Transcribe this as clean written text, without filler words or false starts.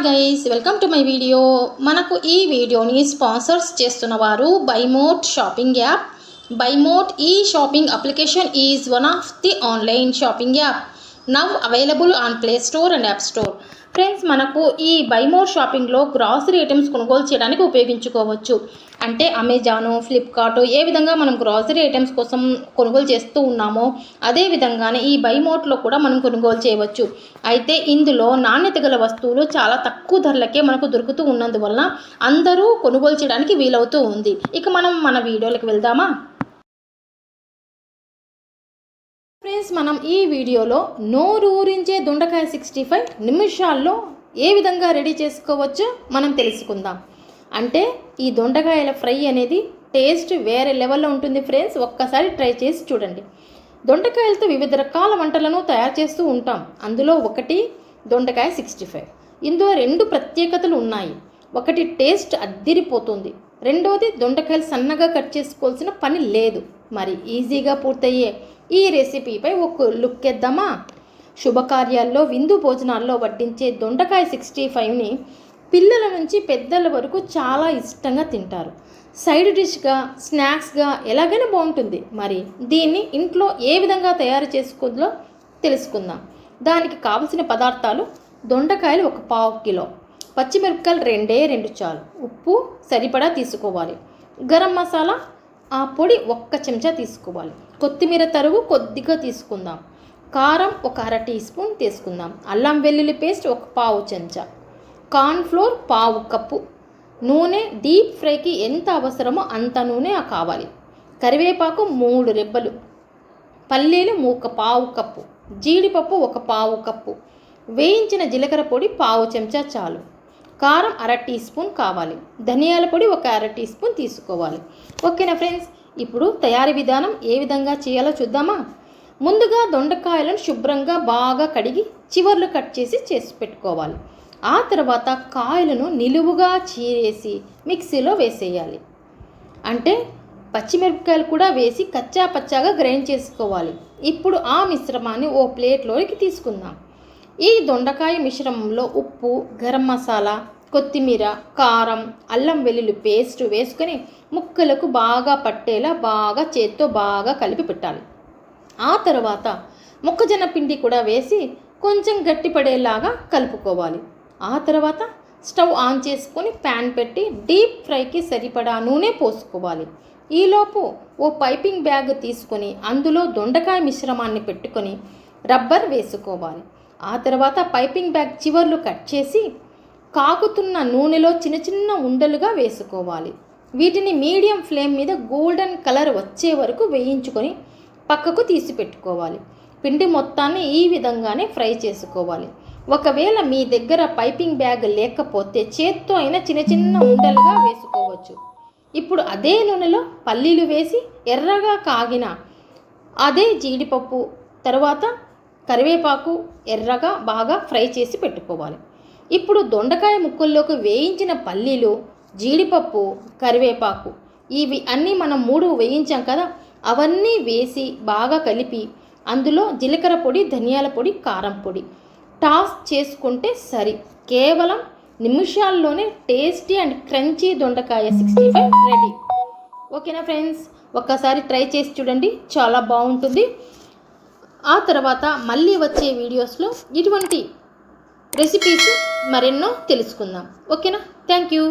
Guys, welcome to my video. మనకు ఈ వీడియోని స్పాన్సర్స్ చేస్తున్న వారు బైమోట్ షాపింగ్ యాప్. బైమోట్ ఈ shopping application is one of the online shopping app now available on play store and app store. Friends, మనకు ఈ బైమోట్ షాపింగ్లో గ్రాసరీ ఐటమ్స్ కొనుగోలు చేయడానికి ఉపయోగించుకోవచ్చు. అంటే అమెజాను, ఫ్లిప్కార్ట్ ఏ విధంగా మనం గ్రాసరీ ఐటమ్స్ కోసం కొనుగోలు చేస్తూ ఉన్నామో అదే విధంగానే ఈ బైమోట్లో కూడా మనం కొనుగోలు చేయవచ్చు. అయితే ఇందులో నాణ్యత గల వస్తువులు చాలా తక్కువ ధరలకే మనకు దొరుకుతూ ఉన్నందువలన అందరూ కొనుగోలు చేయడానికి వీలవుతూ ఉంది. ఇక మనం మన వీడియోలకు వెళ్దామా? ఫ్రెండ్స్, మనం ఈ వీడియోలో నోరూరించే దొండకాయ 65 నిమిషాల్లో ఏ విధంగా రెడీ చేసుకోవచ్చో మనం తెలుసుకుందాం. అంటే ఈ దొండకాయల ఫ్రై అనేది టేస్ట్ వేరే లెవెల్లో ఉంటుంది ఫ్రెండ్స్. ఒక్కసారి ట్రై చేసి చూడండి. దొండకాయలతో వివిధ రకాల వంటలను తయారు చేస్తూ ఉంటాం. అందులో ఒకటి దొండకాయ 65. ఇందులో రెండు ప్రత్యేకతలు ఉన్నాయి. ఒకటి టేస్ట్ అద్దిరిపోతుంది, రెండవది దొండకాయలు సన్నగా కట్ చేసుకోవాల్సిన పని లేదు. మరి ఈజీగా పూర్తయ్యే ఈ రెసిపీపై ఒక లుక్ వేద్దామా? శుభకార్యాల్లో, విందు భోజనాల్లో వడ్డించే దొండకాయ 65ని పిల్లల నుంచి పెద్దల వరకు చాలా ఇష్టంగా తింటారు. సైడ్ డిష్గా, స్నాక్స్గా ఎలాగైనా బాగుంటుంది. మరి దీన్ని ఇంట్లో ఏ విధంగా తయారు చేసుకోవాలో తెలుసుకుందాం. దానికి కావలసిన పదార్థాలు: దొండకాయలు 1/4 కిలో, పచ్చిమిరపకాయలు 2 చాలు, ఉప్పు సరిపడా తీసుకోవాలి, గరం మసాలా ఆ పొడి 1 చెంచా తీసుకోవాలి, కొత్తిమీర తరుగు కొద్దిగా తీసుకుందాం, కారం 1/2 టీ స్పూన్ తీసుకుందాం, అల్లం వెల్లుల్లి పేస్ట్ 1/4 చెంచా, కార్న్ఫ్లోర్ 1/4 కప్పు, నూనె డీప్ ఫ్రైకి ఎంత అవసరమో అంత నూనె కావాలి, కరివేపాకు 3 రెబ్బలు, పల్లీలు 1/4 కప్పు, జీడిపప్పు 1/4 కప్పు, వేయించిన జీలకర్ర పొడి 1/4 చెంచా చాలు, కారం 1/2 టీ స్పూన్ కావాలి, ధనియాల పొడి 1/2 టీ స్పూన్ తీసుకోవాలి. ఓకేనా ఫ్రెండ్స్? ఇప్పుడు తయారీ విధానం ఏ విధంగా చేయాలో చూద్దామా? ముందుగా దొండకాయలను శుభ్రంగా బాగా కడిగి చివర్లు కట్ చేసి పెట్టుకోవాలి. ఆ తర్వాత కాయలను నిలువుగా చీరేసి మిక్సీలో వేసేయాలి. అంటే పచ్చిమిరపకాయలు కూడా వేసి కచ్చా పచ్చాగా గ్రైండ్ చేసుకోవాలి. ఇప్పుడు ఆ మిశ్రమాన్ని ఓ ప్లేట్లోకి తీసుకుందాం. ఈ దొండకాయ మిశ్రమంలో ఉప్పు, గరం మసాలా, కొత్తిమీర, కారం, అల్లం వెల్లుల్లి పేస్ట్ వేసుకొని ముక్కలకు బాగా పట్టేలా బాగా చేత్తో బాగా కలిపి పెట్టాలి. ఆ తర్వాత మొక్కజొన్న పిండి కూడా వేసి కొంచెం గట్టిపడేలాగా కలుపుకోవాలి. ఆ తర్వాత స్టవ్ ఆన్ చేసుకొని ప్యాన్ పెట్టి డీప్ ఫ్రైకి సరిపడా నూనె పోసుకోవాలి. ఈలోపు ఓ పైపింగ్ బ్యాగ్ తీసుకొని అందులో దొండకాయ మిశ్రమాన్ని పెట్టుకొని రబ్బర్ వేసుకోవాలి. ఆ తర్వాత పైపింగ్ బ్యాగ్ చివర్లు కట్ చేసి కాగుతున్న నూనెలో చిన్న చిన్న ఉండలుగా వేసుకోవాలి. వీటిని మీడియం ఫ్లేమ్ మీద గోల్డెన్ కలర్ వచ్చే వరకు వేయించుకొని పక్కకు తీసి పెట్టుకోవాలి. పిండి మొత్తాన్ని ఈ విధంగానే ఫ్రై చేసుకోవాలి. ఒకవేళ మీ దగ్గర పైపింగ్ బ్యాగ్ లేకపోతే చేత్తో అయినా చిన్న చిన్న ఉండలుగా వేసుకోవచ్చు. ఇప్పుడు అదే నూనెలో పల్లీలు వేసి ఎర్రగా కాగిన అదే జీడిపప్పు, తర్వాత కరివేపాకు ఎర్రగా బాగా ఫ్రై చేసి పెట్టుకోవాలి. ఇప్పుడు దొండకాయ ముక్కల్లోకి వేయించిన పల్లీలు, జీడిపప్పు, కరివేపాకు ఇవి అన్నీ మనం 3 వేయించాం కదా, అవన్నీ వేసి బాగా కలిపి అందులో జీలకర్ర పొడి, ధనియాల పొడి, కారం పొడి టాస్ చేసుకుంటే సరి. కేవలం నిమిషాల్లోనే టేస్టీ అండ్ క్రంచీ దొండకాయ 65 రెడీ. ఓకేనా ఫ్రెండ్స్? ఒక్కసారి ట్రై చేసి చూడండి, చాలా బాగుంటుంది. ఆ తర్వాత మళ్ళీ వచ్చే వీడియోస్లో ఇటువంటి రెసిపీస్ మరెన్నో తెలుసుకుందాం. ఓకేనా? Thank you.